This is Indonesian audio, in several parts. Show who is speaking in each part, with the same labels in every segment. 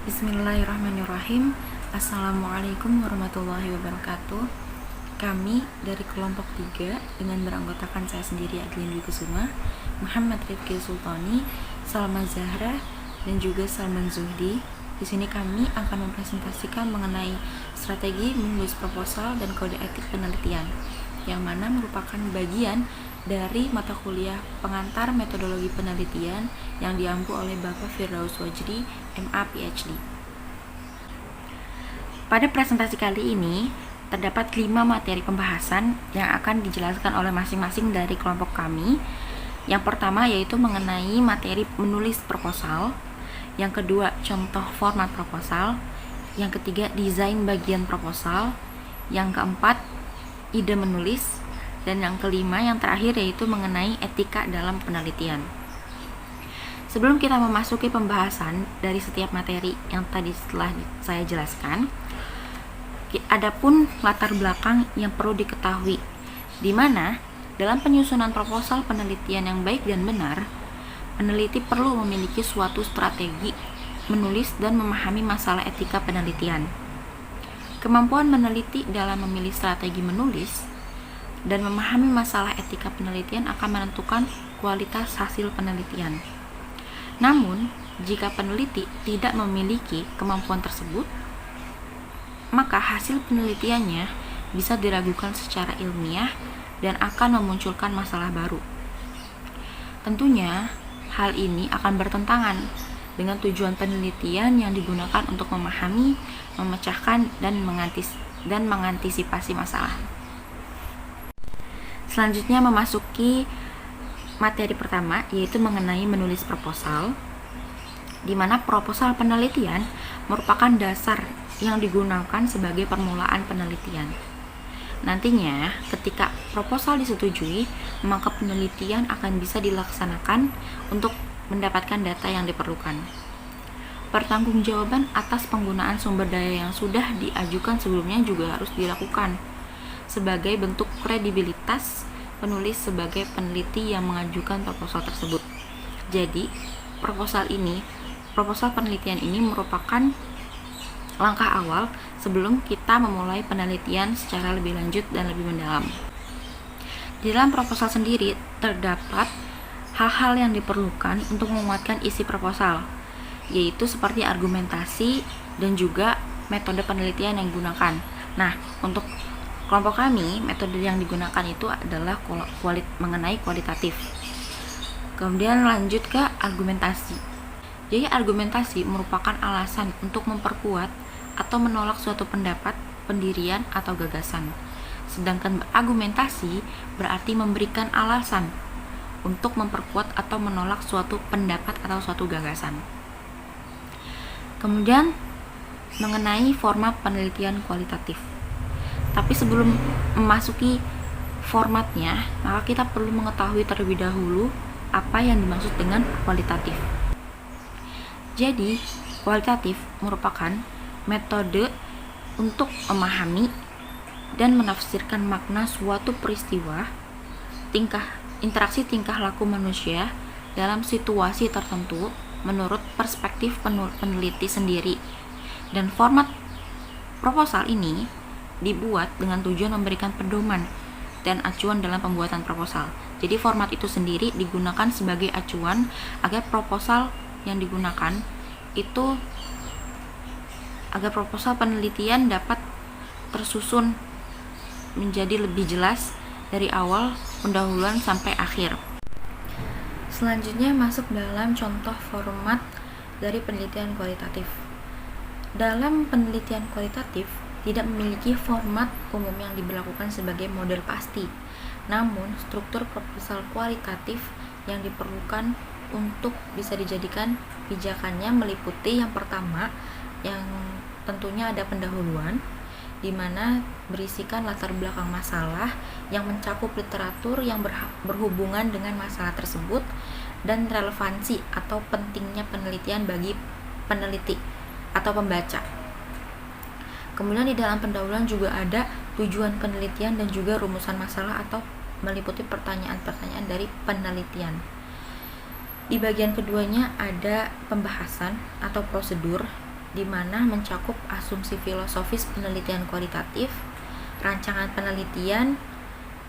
Speaker 1: Bismillahirrahmanirrahim. Assalamualaikum warahmatullahi wabarakatuh. Kami dari kelompok 3 dengan beranggotakan saya sendiri Adlin Dwi Kusuma, Muhammad Rifki Sultani, Salma Zahra, dan juga Salman Zuhdi. Di sini kami akan mempresentasikan mengenai strategi menulis proposal dan kode etik penelitian, yang mana merupakan bagian dari mata kuliah pengantar metodologi penelitian yang diampu oleh Bapak Firdaus Wajdi, MA PhD. Pada presentasi kali ini, terdapat 5 materi pembahasan yang akan dijelaskan oleh masing-masing dari kelompok kami. Yang pertama yaitu mengenai materi menulis proposal, yang kedua contoh format proposal, yang ketiga desain bagian proposal, yang keempat ide menulis, dan yang kelima yang terakhir yaitu mengenai etika dalam penelitian. Sebelum kita memasuki pembahasan dari setiap materi yang tadi setelah saya jelaskan, adapun latar belakang yang perlu diketahui, di mana dalam penyusunan proposal penelitian yang baik dan benar, peneliti perlu memiliki suatu strategi menulis dan memahami masalah etika penelitian. Kemampuan meneliti dalam memilih strategi menulis dan memahami masalah etika penelitian akan menentukan kualitas hasil penelitian. Namun, jika peneliti tidak memiliki kemampuan tersebut, maka hasil penelitiannya bisa diragukan secara ilmiah dan akan memunculkan masalah baru. Tentunya, hal ini akan bertentangan dengan tujuan penelitian yang digunakan untuk memahami, memecahkan, dan mengantisipasi masalah. Selanjutnya memasuki materi pertama, yaitu mengenai menulis proposal, di mana proposal penelitian merupakan dasar yang digunakan sebagai permulaan penelitian. Nantinya, ketika proposal disetujui, maka penelitian akan bisa dilaksanakan untuk mendapatkan data yang diperlukan. Pertanggungjawaban atas penggunaan sumber daya yang sudah diajukan sebelumnya juga harus dilakukan sebagai bentuk kredibilitas penulis sebagai peneliti yang mengajukan proposal tersebut. Jadi, proposal penelitian ini merupakan langkah awal sebelum kita memulai penelitian secara lebih lanjut dan lebih mendalam. Di dalam proposal sendiri terdapat hal-hal yang diperlukan untuk menguatkan isi proposal, yaitu seperti argumentasi dan juga metode penelitian yang digunakan. Nah, untuk kelompok kami, metode yang digunakan itu adalah mengenai kualitatif. Kemudian lanjut ke argumentasi. Jadi argumentasi merupakan alasan untuk memperkuat atau menolak suatu pendapat, pendirian, atau gagasan. Sedangkan argumentasi berarti memberikan alasan untuk memperkuat atau menolak suatu pendapat atau suatu gagasan. Kemudian mengenai format penelitian kualitatif. Tapi sebelum memasuki formatnya, maka kita perlu mengetahui terlebih dahulu apa yang dimaksud dengan kualitatif. Jadi, kualitatif merupakan metode untuk memahami dan menafsirkan makna suatu peristiwa, interaksi tingkah laku manusia dalam situasi tertentu menurut perspektif peneliti sendiri. Dan format proposal ini dibuat dengan tujuan memberikan pedoman dan acuan dalam pembuatan proposal. Jadi format itu sendiri digunakan sebagai acuan agar proposal yang digunakan itu agar proposal penelitian dapat tersusun menjadi lebih jelas dari awal pendahuluan sampai akhir. Selanjutnya masuk dalam contoh format dari penelitian kualitatif. Dalam penelitian kualitatif tidak memiliki format umum yang diberlakukan sebagai model pasti. Namun, struktur proposal kualitatif yang diperlukan untuk bisa dijadikan pijakannya meliputi yang pertama, yang tentunya ada pendahuluan, di mana berisikan latar belakang masalah yang mencakup literatur yang berhubungan dengan masalah tersebut dan relevansi atau pentingnya penelitian bagi peneliti atau pembaca. Kemudian di dalam pendahuluan juga ada tujuan penelitian dan juga rumusan masalah atau meliputi pertanyaan-pertanyaan dari penelitian. Di bagian keduanya ada pembahasan atau prosedur di mana mencakup asumsi filosofis penelitian kualitatif, rancangan penelitian,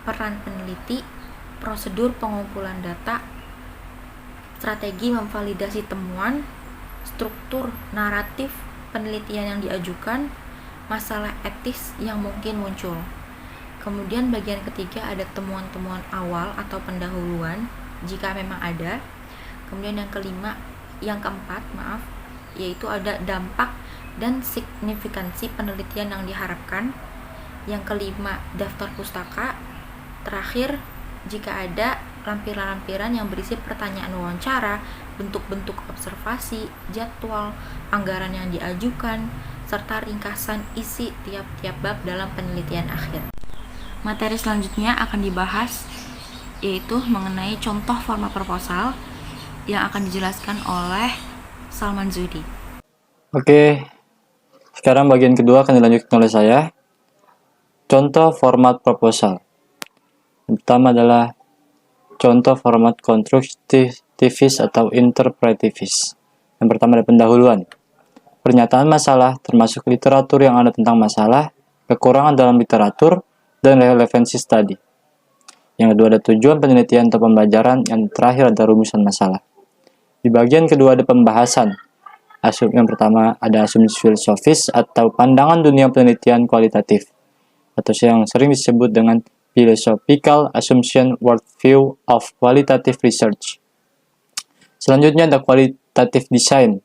Speaker 1: peran peneliti, prosedur pengumpulan data, strategi memvalidasi temuan, struktur naratif penelitian yang diajukan, masalah etis yang mungkin muncul. Kemudian bagian ketiga ada temuan-temuan awal atau pendahuluan jika memang ada. Kemudian yang keempat, yaitu ada dampak dan signifikansi penelitian yang diharapkan. Yang kelima, daftar pustaka. Terakhir, jika ada lampiran-lampiran yang berisi pertanyaan wawancara, bentuk-bentuk observasi, jadwal, anggaran yang diajukan, serta ringkasan isi tiap-tiap bab dalam penelitian akhir. Materi selanjutnya akan dibahas yaitu mengenai contoh format proposal yang akan dijelaskan oleh Salman Zudi.
Speaker 2: Oke, sekarang bagian kedua akan dilanjutkan oleh saya. Contoh format proposal. Yang pertama adalah contoh format konstruktivis atau interpretivis. Yang pertama ada pendahuluan. Pernyataan masalah termasuk literatur yang ada tentang masalah, kekurangan dalam literatur, dan relevansi studi. Yang kedua ada tujuan penelitian atau pembelajaran. Yang terakhir ada rumusan masalah. Di bagian kedua ada pembahasan. Yang pertama ada asumsi filosofis atau pandangan dunia penelitian kualitatif, atau yang sering disebut dengan philosophical assumption worldview of qualitative research. Selanjutnya ada qualitative design,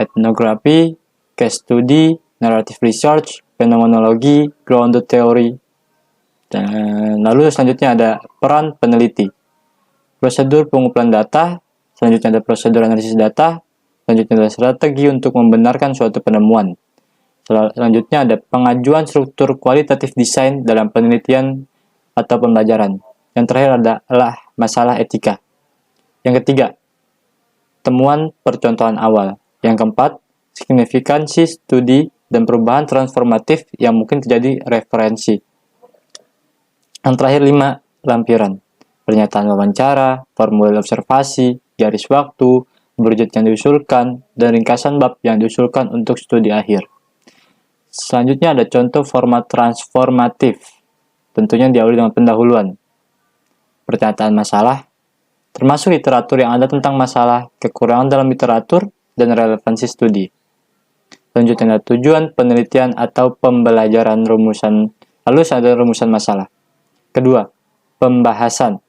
Speaker 2: etnografi, case study, narrative research, fenomenologi, grounded theory. Dan lalu selanjutnya ada peran peneliti, prosedur pengumpulan data, selanjutnya ada prosedur analisis data, selanjutnya ada strategi untuk membenarkan suatu penemuan. Selanjutnya ada pengajuan struktur kualitatif desain dalam penelitian atau pembelajaran. Yang terakhir adalah masalah etika. Yang ketiga, temuan percontohan awal. Yang keempat, signifikansi studi dan perubahan transformatif yang mungkin terjadi referensi. Yang terakhir 5, lampiran. Pernyataan wawancara, formulir observasi, garis waktu, budget yang diusulkan, dan ringkasan bab yang diusulkan untuk studi akhir. Selanjutnya ada contoh format transformatif. Tentunya diawali dengan pendahuluan. Pernyataan masalah, termasuk literatur yang ada tentang masalah, kekurangan dalam literatur, dan relevansi studi. Selanjutnya ada tujuan penelitian atau pembelajaran rumusan. Lalu ada rumusan masalah. Kedua, pembahasan.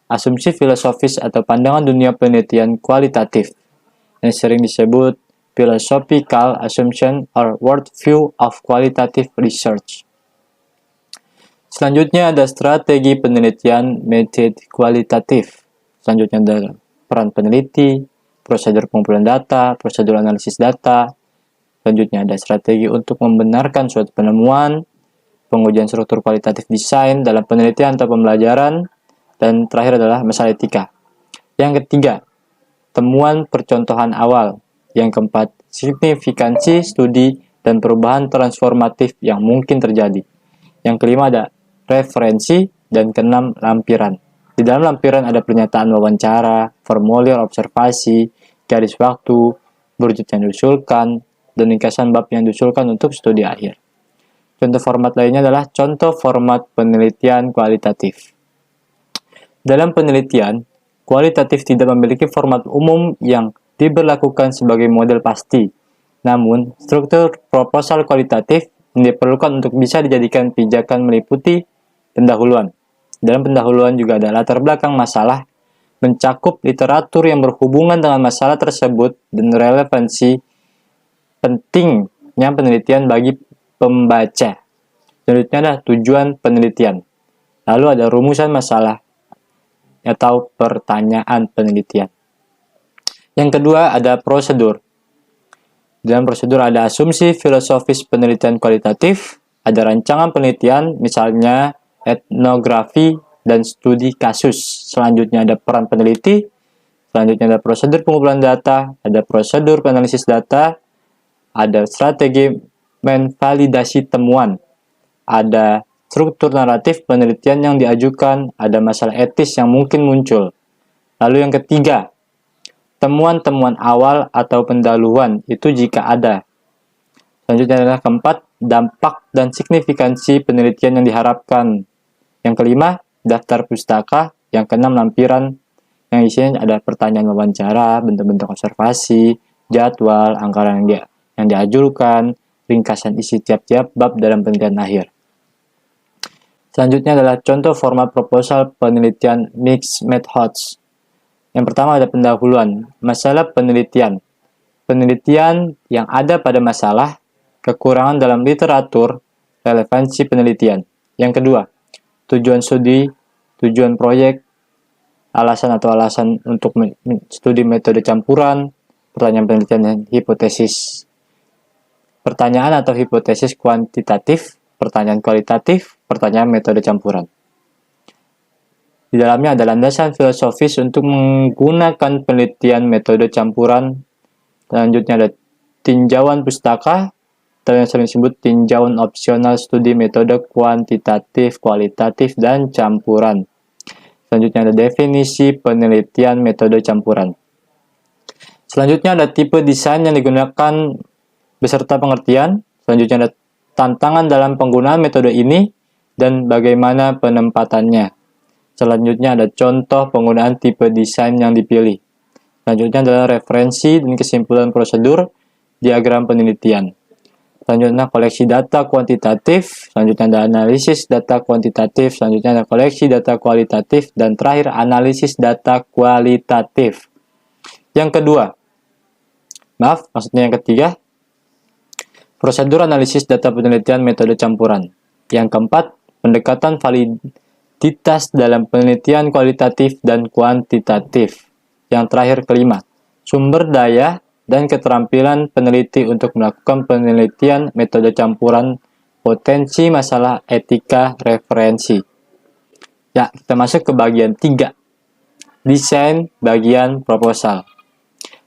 Speaker 2: Asumsi filosofis atau pandangan dunia penelitian kualitatif yang sering disebut philosophical assumption or worldview of qualitative research. Selanjutnya ada strategi penelitian method kualitatif. Selanjutnya ada peran peneliti, prosedur pengumpulan data, prosedur analisis data. Selanjutnya ada strategi untuk membenarkan suatu penemuan, pengujian struktur kualitatif desain dalam penelitian atau pembelajaran, dan terakhir adalah masalah etika. Yang ketiga, temuan percontohan awal. Yang keempat, signifikansi studi dan perubahan transformatif yang mungkin terjadi. Yang kelima ada referensi, dan keenam lampiran. Di dalam lampiran ada pernyataan wawancara, formulir observasi, garis waktu, budget yang diusulkan, dan ringkasan bab yang diusulkan untuk studi akhir. Contoh format lainnya adalah contoh format penelitian kualitatif. Dalam penelitian, kualitatif tidak memiliki format umum yang diberlakukan sebagai model pasti. Namun, struktur proposal kualitatif yang diperlukan untuk bisa dijadikan pijakan meliputi pendahuluan. Dalam pendahuluan juga ada latar belakang masalah, mencakup literatur yang berhubungan dengan masalah tersebut, dan relevansi pentingnya penelitian bagi pembaca. Selanjutnya ada tujuan penelitian. Lalu ada rumusan masalah atau pertanyaan penelitian. Yang kedua ada prosedur. Dalam prosedur ada asumsi filosofis penelitian kualitatif, ada rancangan penelitian, misalnya etnografi dan studi kasus. Selanjutnya ada peran peneliti, selanjutnya ada prosedur pengumpulan data, ada prosedur penalisis data, ada strategi memvalidasi temuan, ada struktur naratif penelitian yang diajukan, ada masalah etis yang mungkin muncul. Lalu yang ketiga, temuan-temuan awal atau pendahuluan itu jika ada. Selanjutnya adalah keempat, dampak dan signifikansi penelitian yang diharapkan. Yang kelima, daftar pustaka. Yang keenam, lampiran yang isinya ada pertanyaan wawancara, bentuk-bentuk observasi, jadwal, anggaran yang diajukan, ringkasan isi tiap-tiap bab dalam penelitian akhir. Selanjutnya adalah contoh format proposal penelitian mixed methods. Yang pertama ada pendahuluan, masalah penelitian. Penelitian yang ada pada masalah, kekurangan dalam literatur, relevansi penelitian. Yang kedua, tujuan studi, tujuan proyek, alasan untuk studi metode campuran, pertanyaan penelitian dan hipotesis. Pertanyaan atau hipotesis kuantitatif, pertanyaan kualitatif, pertanyaan metode campuran. Di dalamnya ada landasan filosofis untuk menggunakan penelitian metode campuran. Selanjutnya ada tinjauan pustaka, atau yang sering disebut tinjauan opsional studi metode kuantitatif, kualitatif, dan campuran. Selanjutnya ada definisi penelitian metode campuran. Selanjutnya ada tipe desain yang digunakan beserta pengertian. Selanjutnya ada tantangan dalam penggunaan metode ini dan bagaimana penempatannya. Selanjutnya ada contoh penggunaan tipe desain yang dipilih. Selanjutnya adalah referensi dan kesimpulan prosedur diagram penelitian. Selanjutnya koleksi data kuantitatif, selanjutnya ada analisis data kuantitatif, selanjutnya ada koleksi data kualitatif, dan terakhir analisis data kualitatif. Yang ketiga, prosedur analisis data penelitian metode campuran. Yang keempat, pendekatan validitas dalam penelitian kualitatif dan kuantitatif. Yang terakhir kelima, sumber daya dan keterampilan peneliti untuk melakukan penelitian metode campuran, potensi masalah etika referensi. Ya, kita masuk ke bagian 3. Desain bagian proposal.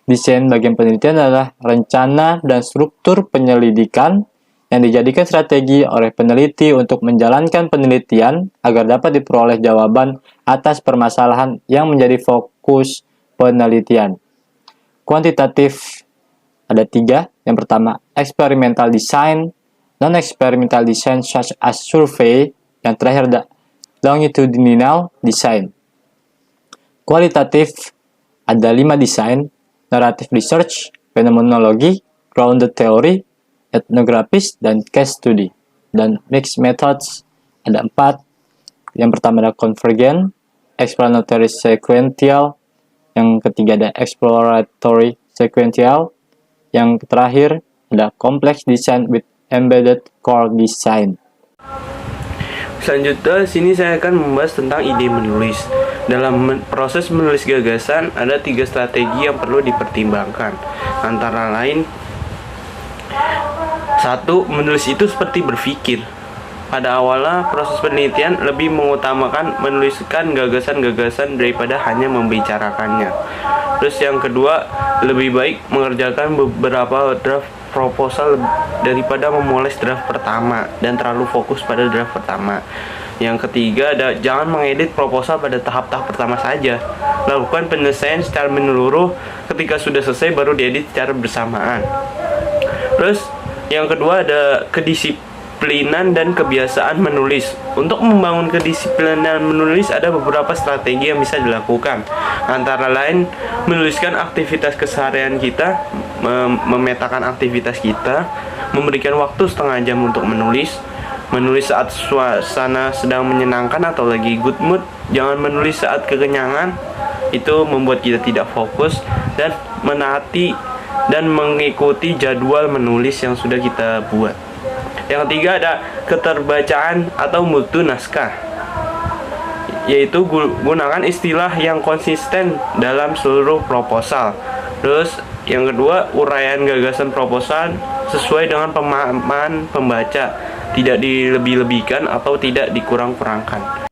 Speaker 2: Desain bagian penelitian adalah rencana dan struktur penyelidikan yang dijadikan strategi oleh peneliti untuk menjalankan penelitian agar dapat diperoleh jawaban atas permasalahan yang menjadi fokus penelitian. Kuantitatif ada 3. Yang pertama, experimental design, non-experimental design such as survey. Yang terakhir ada longitudinal design. Kualitatif ada 5 desain, narrative research, phenomenology, grounded theory, ethnographic, dan case study. Dan mixed methods ada 4. Yang pertama ada convergent, explanatory sequential, yang ketiga ada exploratory sequential, yang terakhir ada complex design with embedded core design.
Speaker 3: Selanjutnya, sini saya akan membahas tentang ide menulis. Dalam proses menulis gagasan, ada 3 strategi yang perlu dipertimbangkan. Antara lain, 1. Menulis itu seperti berpikir. Pada awalnya, proses penelitian lebih mengutamakan menuliskan gagasan-gagasan daripada hanya membicarakannya. Terus yang kedua, lebih baik mengerjakan beberapa draft proposal daripada memoles draft pertama dan terlalu fokus pada draft pertama. Yang ketiga, jangan mengedit proposal pada tahap-tahap pertama saja. Lakukan penyelesaian secara menyeluruh, ketika sudah selesai baru diedit secara bersamaan. Terus yang kedua ada kedisiplinan dan kebiasaan menulis. Untuk membangun kedisiplinan menulis ada beberapa strategi yang bisa dilakukan. Antara lain, menuliskan aktivitas keseharian kita, memetakan aktivitas kita, memberikan waktu setengah jam untuk menulis saat suasana sedang menyenangkan atau lagi good mood, jangan menulis saat kekenyangan, itu membuat kita tidak fokus, dan menaati dan mengikuti jadwal menulis yang sudah kita buat. Yang ketiga ada keterbacaan atau mutu naskah, yaitu gunakan istilah yang konsisten dalam seluruh proposal. Terus yang kedua, uraian gagasan proposal sesuai dengan pemahaman pembaca, tidak dilebih-lebihkan atau tidak dikurang-kurangkan.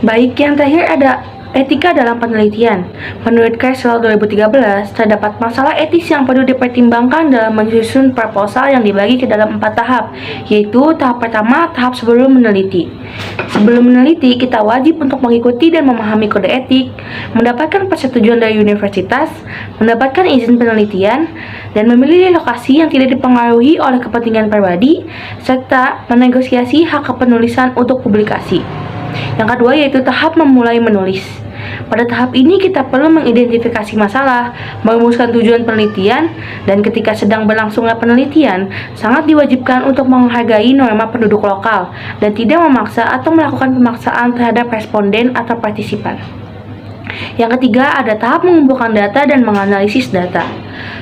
Speaker 4: Baik, yang terakhir ada Etika dalam penelitian. Menurut Creswell 2013, terdapat masalah etis yang perlu dipertimbangkan dalam menyusun proposal yang dibagi ke dalam 4 tahap, yaitu tahap pertama, tahap sebelum meneliti. Sebelum meneliti, kita wajib untuk mengikuti dan memahami kode etik, mendapatkan persetujuan dari universitas, mendapatkan izin penelitian, dan memilih lokasi yang tidak dipengaruhi oleh kepentingan pribadi, serta menegosiasi hak kepenulisan untuk publikasi. Yang kedua yaitu tahap memulai menulis. Pada tahap ini kita perlu mengidentifikasi masalah, merumuskan tujuan penelitian, dan ketika sedang berlangsungnya penelitian, sangat diwajibkan untuk menghargai norma penduduk lokal dan tidak memaksa atau melakukan pemaksaan terhadap responden atau partisipan. Yang ketiga ada tahap mengumpulkan data dan menganalisis data.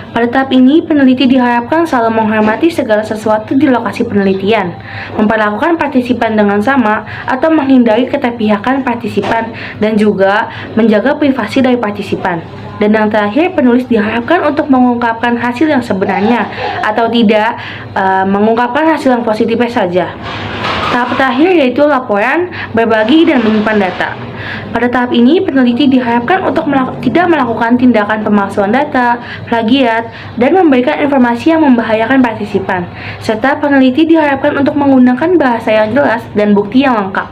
Speaker 4: Pada tahap ini, peneliti diharapkan selalu menghormati segala sesuatu di lokasi penelitian, memperlakukan partisipan dengan sama atau menghindari keterpihakan partisipan, dan juga menjaga privasi dari partisipan. Dan yang terakhir, penulis diharapkan untuk mengungkapkan hasil yang sebenarnya atau tidak mengungkapkan hasil yang positifnya saja. Tahap terakhir yaitu laporan, berbagi, dan menyimpan data. Pada tahap ini, peneliti diharapkan untuk tidak melakukan tindakan pemalsuan data, plagiat, dan memberikan informasi yang membahayakan partisipan, serta peneliti diharapkan untuk menggunakan bahasa yang jelas dan bukti yang lengkap.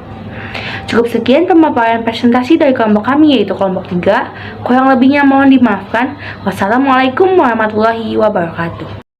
Speaker 4: Cukup sekian pemaparan presentasi dari kelompok kami, yaitu kelompok 3. Kurang lebihnya mohon dimaafkan. Wassalamualaikum warahmatullahi wabarakatuh.